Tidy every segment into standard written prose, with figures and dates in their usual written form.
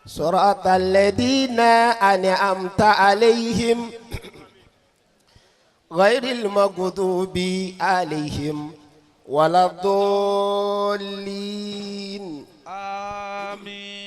صراط الذين أنعمت عليهم غير المغضوب عليهم ولا الضالين. آمين.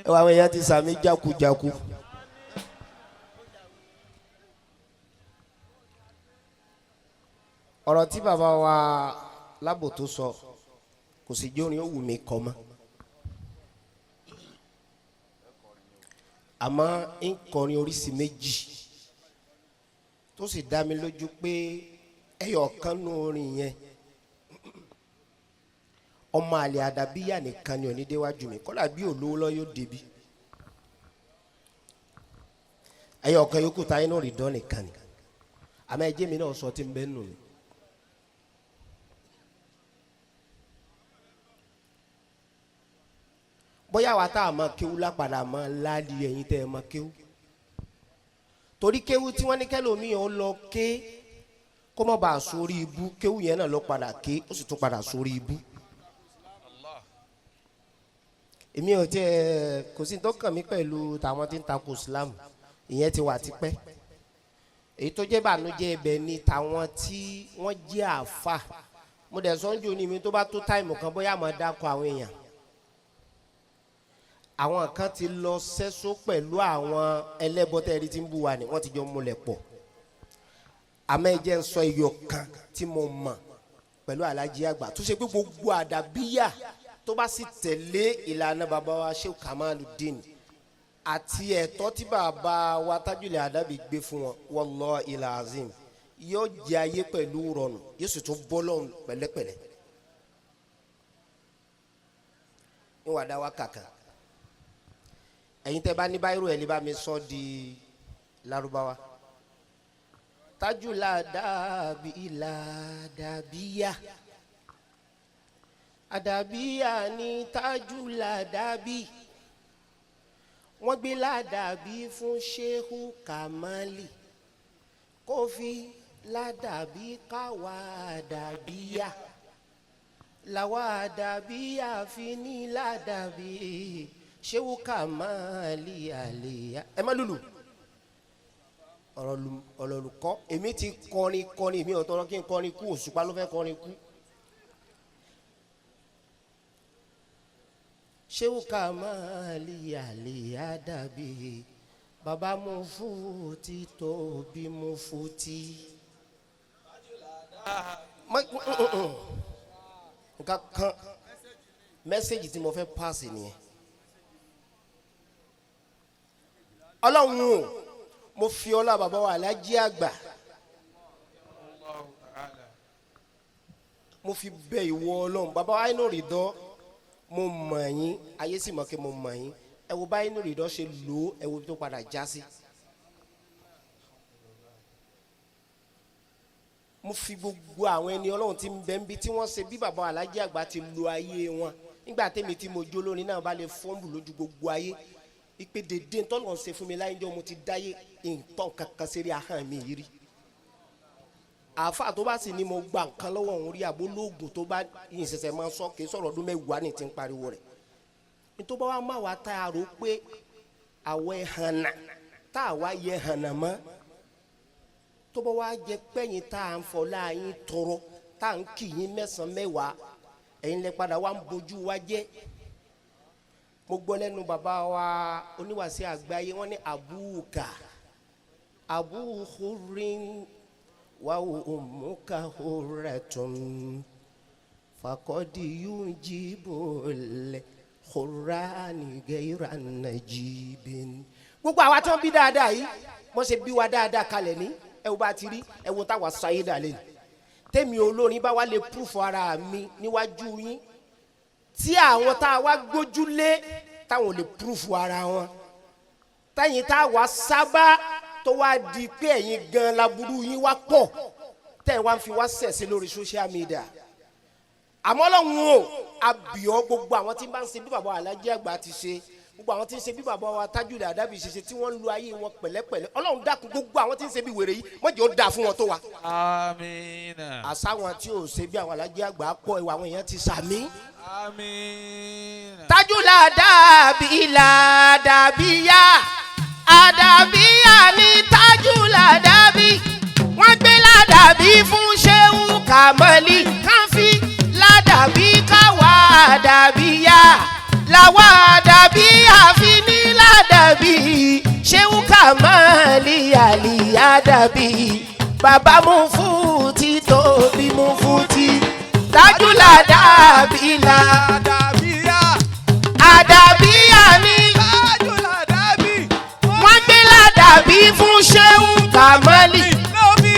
àwọn èèyàn ti sàmì jákujàku. ọ̀rọ̀ tí bàbá wa Lábò tó sọ kò sì jẹ́ orin ó wù mí kọ́ mọ́. àmọ́ ń kọrin oríṣi méjì tó sì dá mi lójú pé ẹyọ kan nú orin yẹn ọmọ àlè àdàbíyà nìkan ni òní déwájú mi kọ́lá bí olówó lọ yóò débi ẹyọ kan yòókù táyé náà rí dán nìkan ni àmọ́ ẹjẹ́ mi náà sọ tí ń bẹ́ nù mí. bóyá wa tá a mọ kéwú lápadà mọ láàlì ẹ̀yin tẹ́ ẹ mọ kéwú torí kéwú tí wọ́n ní kẹ́lòmíì ó lọ ké kó má bàa sórí ibú kéwú yẹn náà ló padà ké ó sì tún padà sórí ibú. èmi ò tiẹ̀ kò sí tó kàn mí pẹ̀lú tàwọn tí ń takò Islam ìyẹn ti wà tipẹ́ èyí tó jẹ́ bànújẹ́ ibẹ̀ ni tàwọn tí wọ́n jẹ́ àfà mo dẹ̀ sọ́njú ni mi tó bá tó táìmù kan bóyá àmọ́ dákọ̀ àwọn èèyàn àwọn kan ti lọ sẹ́só pẹ̀lú àwọn ẹlẹ́bọ̀tẹ́rì tí ń bú wa ni wọ́n ti jọ múlẹ̀ pọ̀ àmọ́ ẹ jẹ́ ń sọ iyọ̀ kan tí mo mọ̀ pẹ̀lú Alhaji àgbà tó ṣe pé gbogbo àdàbíyà tó bá sì tẹ̀lé ìlànà bàbá wa Sheikh Kamaluddin àti ẹ̀tọ́ tí bàbá wa Tajul Adabi gbé fún wọn wallahi alazim yóò jẹ ayé pẹ̀lú rọrùn yóò sì tún bọ́ lọ́run pẹ̀lẹ́pẹ̀lẹ́ ní wàá dá wa kàkà ẹ̀yin tẹ́ bá ní báyìí rò ẹ̀ lè bá mi sọ di Lárúbáwá. Tajul Adabi Adabiya Adabiya ni Tajul Adabi wọ́n gbé ládàbí fún Shehu Kamali kó fi ládàbí káwa Adabiya làwa Adabiya fi ní ládàbí Shehu Kamali àlèyá ẹ má lùlù ọ̀rọ̀lùkọ́ èmi ti kọrin èmi ò tọrọ kí n kọrin kú Òṣùpá ló fẹ́ kọrin kú. Shehu Kamali àlèyá dàbí bàbá mo fúti tóbi mo fúti. nǹkan kan mẹ́sẹ̀gì tí mo fẹ́ pàṣẹ nìyẹn. Ọlọ́run o mo fi ọlá bàbá wa Alhaji àgbà mo fi bẹ̀ ìwọ Ọlọ́run bàbá wa inú rí dán mo mọ̀ yín ayé sì mọ̀ kí mo mọ̀ yín ẹ wo bá inú rí dán ṣe lò ó ẹ wo tó padà já sí. mo fi gbogbo àwọn ẹni Ọlọ́run tí ń bẹ ń bí tí wọ́n ṣe bí bàbá wa Alhaji àgbà ti lo ayé wọn nígbà tẹ́mi tí mo jó lórí náà bá lè fọ́nbù lójú gbogbo ayé ìpè dédé ntọ́lọ́ ṣe fún mi láyé jọ mo ti dáyé nǹkan kankan sérí ahọ́n mi yìí rí àáfà tó bá sì ní mo gba nǹkan lọ́wọ́ òun rí àbó lóògùn tó bá yìí ṣẹ̀ṣẹ̀ máa sọ kì í sọ̀rọ̀ ọdún mẹ́wàá ní ti ń pariwo rẹ̀ nítorí wàá má wàá tá a rò pé àwọ̀ ẹ̀hànà tá a wá yẹ ẹ̀hànà mọ́ tó bá wàá jẹ pẹ́yìn tá a ń fọlá yín tọrọ tá a ń kì yín mẹ́sàn-án mẹ́wàá ẹ̀yin lẹ padà wá ń bojú wa jẹ́ mo gbọ́ lẹ́nu bàbá wa oníwàásí àgbáyé wọ́n ní abúkà abúhurin wa ummuka hurratun fakọ́dí yóò jí bòlẹ̀ hurrani gẹ́ra najibin. gbogbo àwa tó ń bí dáadáa yìí wọ́n ṣe bí wa dáadáa kalẹ̀ ní ẹ wo bá ti rí ẹ wo táwa sáyé dàlẹ́ ni tẹ́mi olórin bá wà lè púrúfù ara mi níwájú yín tí àwọn tá a wá gbójúlé táwọn lè púrúfù ara wọn táyìn tá a wá sábà tó wá di pé ẹ̀yin gan laburú yín wá pọ̀ tẹ̀ wá ń fi wá sẹ̀sẹ̀ lórí social media àmọ́ Ọlọ́run o àbíọ́ gbogbo àwọn tí ń bá ń ṣe bí bàbá Alhaji àgbà ti ṣe gbogbo àwọn tí ń ṣe bí bàbá wa Tajul Adabi ṣe tí wọ́n ń lo ayé wọn pẹ̀lẹ́pẹ̀lẹ́ Ọlọ́run dákun gbogbo àwọn tí ń ṣe bí wèrè yìí mọ̀jẹ̀ ó dáa fún wọn tó wa. Àmín. àsáwọn tí ò ṣe bí àwọn Alhaji àgbà pọ̀ ìwà àwọn èèyàn ti sàmí. Àmín. Tajul Adabi ADABIYAH ní tájú ládàbí wọ́n gbé ládàbí fún ṣéwù kàmọ́lì káfí ládàbí káwa ADABIYAH làwa ADABIYAH fi ní ládàbí ṣéwù kàmọ́lì àlì àdàbí bàbá Mufti tóbi Mufti tájú ládàbí ADABIYAH ní tájú ládàbí wọ́n gbé ládàbí fún ṣéwù kàmọ́lì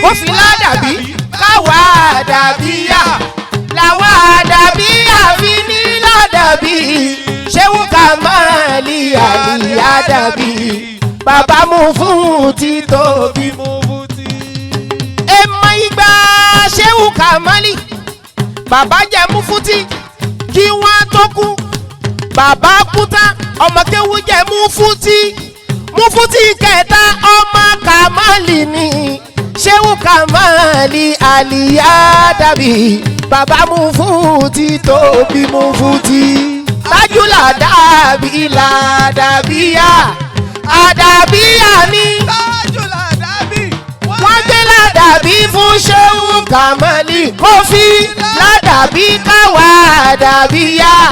ó fi ládàbí káwa ADABIYAH làwa ADABIYAH fi ní ládàbí ṣéwù kàmọ́lì àlì àdàbí bàbá Mufti tóbi Mufti. èèmọ̀ ìgbà ṣéwù kàmọ́lì bàbá jẹ́ Mufti kí wọ́n tó kú bàbá kúta ọmọ kéwú jẹ́ Mufti kẹta ọmọ kàmọ́lì ni ṣéwù kàmọ́lì àlì àdàbí bàbá Mufti tóbi Mufti tájú ládàbíyàh ADABIYAH ní tájú ládàbí wọ́n gbé ládàbí fún ṣéwù kàmọ́lì kó fi ládàbí káwa ADABIYAH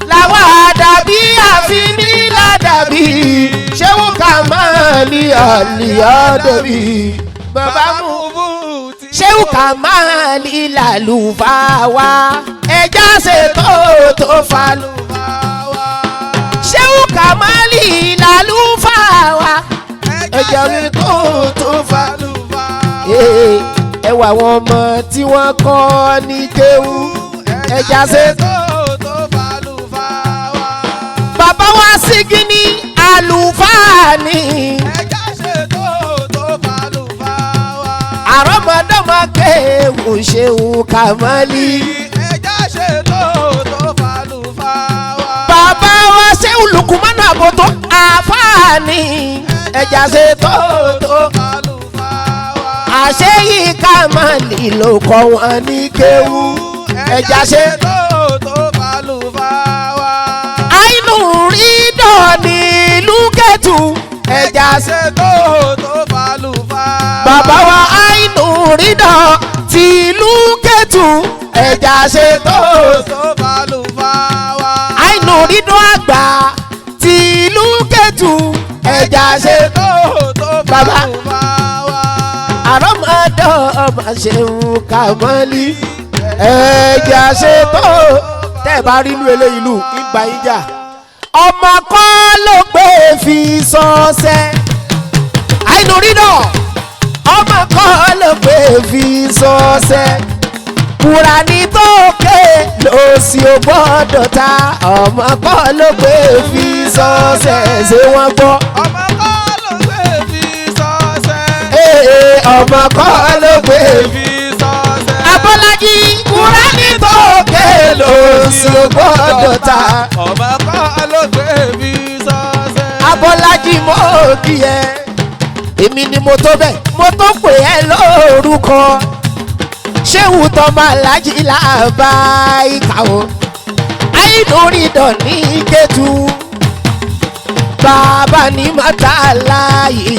làwa ADABIYAH fi ní ládàbí ṣéwù kàmọ́lì àlì àdàbí bàbá Mufti ṣéwù kàmọ́lì làlùfáà wa ẹja ṣètò tó falùfáà wa ṣéwù kàmọ́lì làlùfáà wa ẹja ṣètò tó falùfáà wa ẹ wà àwọn ọmọ tí wọ́n kọ́ ní kéwú ẹja ṣètò tó falùfáà wa bàbá wa Sígínì àlùfáà ni ẹja ṣètò tó falùfáà wa àrọ́mọdọ́mọ kéwú ṣéwù kàmọ́lì ẹja ṣètò tó falùfáà wa bàbá wa ṣéwù Lukumanu àbótó àfáàní ẹja ṣètò tó falùfáà wa àṣeyí kàmọ́lì ló kọ́ wọn ní kéwú ẹja ṣètò tó falùfáà wa àìnú rí dọ̀ọ̀nì lùkẹ́tù ẹja ṣètò tó falùfáà wa bàbá wa àìnú rí dọ̀ tìlú kẹ́tù ẹja ṣètò tó falùfáà wa àìnú rí dọ̀ àgbà tìlú kẹ́tù ẹja ṣètò tó falùfáà wa àrọ́mọdọ́mọ ṣéwù kàmọ́lì ẹja ṣètò tẹ́ ẹ bá rí inú eléyìí lù ìgbà ìjà ọmọ kọ́ ló gbé fi sọ́ọ́sẹ́ àìnú rí dọ̀ ọmọ kan ló gbé fi sọ́ọ́sẹ́ Kùránì tó ké ló sì ó gbọ́dọ̀ ta ọmọ kan ló gbé fi sọ́ọ́sẹ́ ṣé wọ́n gbọ́. ọmọ kan ló gbé fi sọ́ọ́sẹ́. ọmọ kan ló gbé fi sọ́ọ́sẹ́. Abọ́lájí Kùránì tó ké ló sì ó gbọ́dọ̀ ta ọmọ kan ló gbé fi sọ́ọ́sẹ́. Abọ́lájí mo kí ẹ èmi ni mo tó bẹ́ẹ̀ mo tó pè ẹ́ lórúkọ ṣéwù tọ́mọ Alhaji Labaeka o àìdórídọ̀ ní Kétu bàbá ní mọ́tàláyé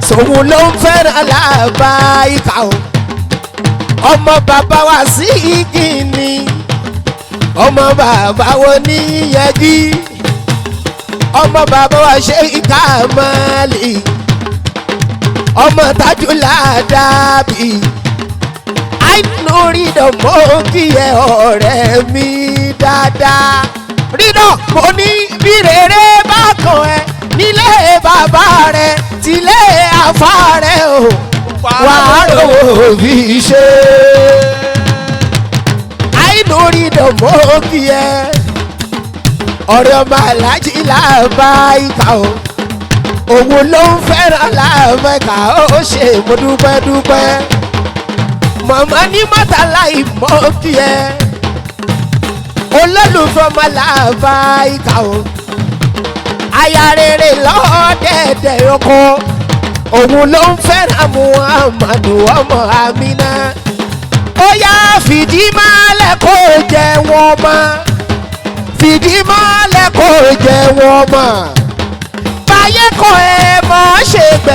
sòun ló ń fẹ́ràn Labaeka o ọmọ bàbá wa sí Ìkíní ọmọ bàbá wo ní Yẹgi ọmọ bàbá wa ṣe Kàmálì ọmọ tájú ládàbí àìnú rídọ̀ mọ́ kí ẹ ọ̀rẹ́ mi dáadáa rídọ̀ mo ní bí rere bá kàn ẹ́ nílé bàbá rẹ tílé àfá rẹ o wàá rówó fi ṣe àìnú rídọ̀ mọ́ kí ẹ ọ̀rẹ́ ọmọ Alhaji Labaeka o òun ló ń fẹ́ràn Labaeka ó ṣe mo dúpẹ́ dúpẹ́ màmá ní mọ́tàlá ìmọ̀ kí ẹ olólùfẹ́ ọmọ Labaeka o aya rere lọ́dẹ̀ẹ̀dẹ̀ ọkọ òun ló ń fẹ́ràn Muhammadu ọmọ Amina ó yá fìdí máa lẹ́kọ̀ọ́ jẹ́ wọn mọ́ fìdí máa lẹ́kọ̀ọ́ jẹ́ wọn mọ́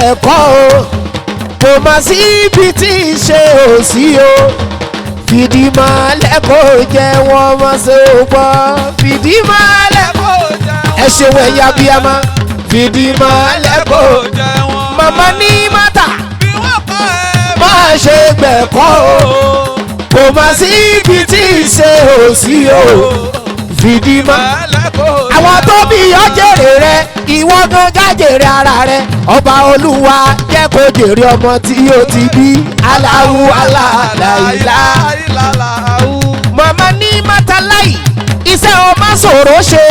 gbẹ̀kọ́ o kò má sí ibi tí ì ṣe ò sí o fìdí mọ́lẹ̀ kò jẹ́ wọ́n mọ́ sí o gbọ́ fìdí mọ́lẹ̀ kò jẹ́ ẹ ṣe wọ ẹ̀yà bíyàmá fìdí mọ́lẹ̀ kò jẹ́ wọ́n màmá ní mọ́tà má ṣe gbẹ̀kọ́ o kò má sí ibi tí ì ṣe ò sí o fìdí mọ́lẹ̀ kò jẹ́ àwọn tó bí ọ jèrè rẹ ìwọ gangan jèrè ara rẹ ọba olúwa jẹ́ kó jèrè ọmọ tí ó ti bí Allahu aláìlá màmá ní mátàláì iṣẹ́ ọmọ ṣòro ṣe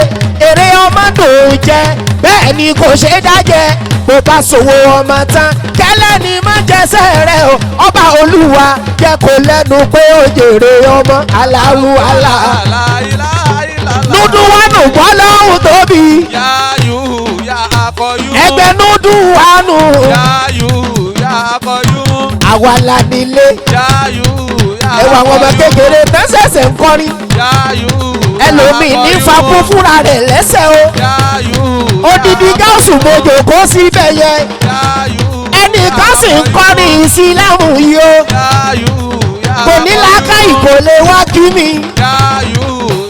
èrè ọmọ dùn jẹ bẹ́ẹ̀ ni kò ṣe dájẹ́ bó bá ṣòwò ọmọ tán kẹ́lẹ́ ni má jẹsẹ̀ rẹ o ọba olúwa jẹ́ kó lẹ́nu pé ó jèrè ọmọ Allahu aláìlá NUDWAN gbọ́ lọ́hùn tóbi. Yáyù yá akọyú. ẹgbẹ́ NUDWAN. Yáyù yá akọyú. àwa la nílé. Yáyù yá akọyú. ẹwà àwọn ọmọ kékeré tẹ́sẹ̀sẹ̀ ń kọrin. Yáyù yá akọyú. ẹlòmíì ní fakú fúnra rẹ̀ lẹ́sẹ̀ o. Yáyù yá akọyú. odidi gáàsù mojò kó síbẹ̀ yẹ. Yáyù yá akọyú. ẹnìkan sì ń kọrin ìsìlámù yìí o. Yáyù yá akọyú. kò ní làákàyè kò lè wá kí mi. Yáyù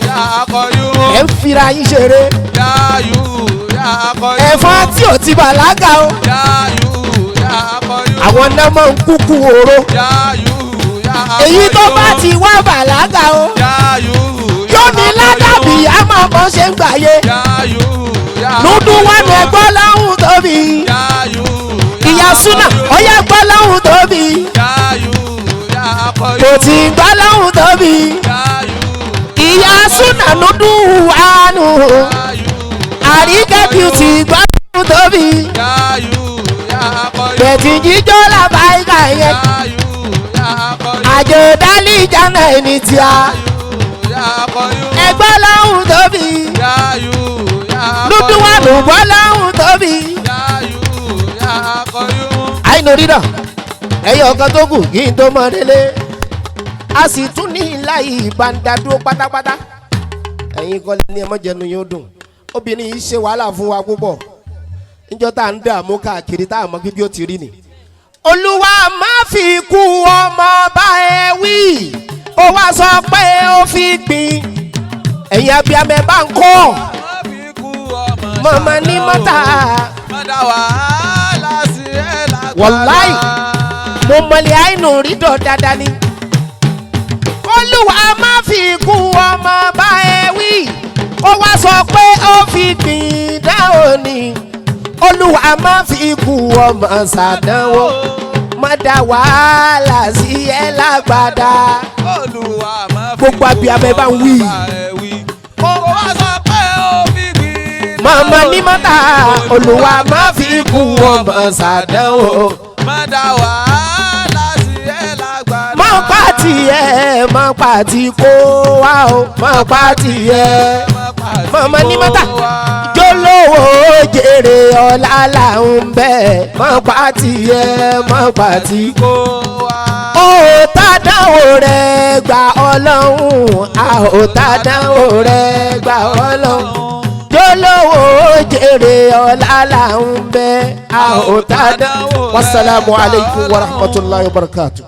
yá akọyú. ẹ ń fira yín ṣeré. Yáyù yá akọyú. ẹ̀fọn tí ò ti bàlágà o. Yáyù yá akọyú. àwọn náà máa ń kúkú oró. Yáyù yá akọyú. èyí tó bá ti wá bàlágà o. Yáyù yá akọyú. yóò ní ládàbí àmọ́ bó ṣe ń gbàyè. Yáyù yá akọyú. NUDWAN ẹgbọ́ láhùn tóbi. Yáyù yá akọyú. ìyá súnà ọyá gbọ́ láhùn tóbi. Yáyù yá akọyú. kò tí ń gbọ́ láhùn tóbi. Yáyù ìyá súnà NUDWAN àríkẹ́ beauty gbọ́dọ̀ tóbi bẹ̀tì jíjọ́ Labaeka yẹn àjò dálí ìjànà ẹni tí a ẹgbẹ́ lọ́hùn tóbi NUDWAN gbọ́ lọ́hùn tóbi. àìnú rírọ̀ ẹ̀yọ̀ ọ̀kan tó kù kí n tó mọ délé a sì tún ní láì ìbàdàdúró pátápátá ẹ̀yin kọ́lé ní ẹmọ́jẹnu yóò dùn obìnrin yìí ṣe wàhálà fún wa púpọ̀ níjọ́ tá à ń dààmú káàkiri tá à mọ bí ó ti rí ni. olúwa má fi kú ọmọ bá ẹ wí ó wá sọ pé ó fi gbìn ẹ̀yin abiyamẹ bá ń kọ́ mọ̀mọ́ ní mọ́tà wàláì mo mọ̀lẹ́ àìnú rí dọ̀ dáadáa ni. olúwa má fi kú ọmọ bá ẹ wí ó wá sọ pé ó fi gbìn dáhùn ni olúwa má fi kú ọmọ ṣàdánwò má dá wàhálà sí ẹ lágbádá. olúwa má fi kú ọmọ bá ẹ wí ó wá sọ pé ó fi gbìn dáhùn ni màmá ní mọ́tà olúwa má fi kú ọmọ ṣàdánwò má dá wàhálà sí ẹ lágbádá. má pàtì ẹ má pàtì kó wá o má pàtì ẹ màmá ní mọ́tà jólówó jèrè ọ̀la là ń bẹ̀ má pàtì ẹ má pàtì kó wá. ó tá dánwò rẹ̀ gbà ọlọ́run a ó tá dánwò rẹ̀ gbà ọlọ́run jólówó jèrè ọ̀la là ń bẹ̀ a ó tá dánwò. wasalaamu alaykum wa rahmatulahi wa barakatuh.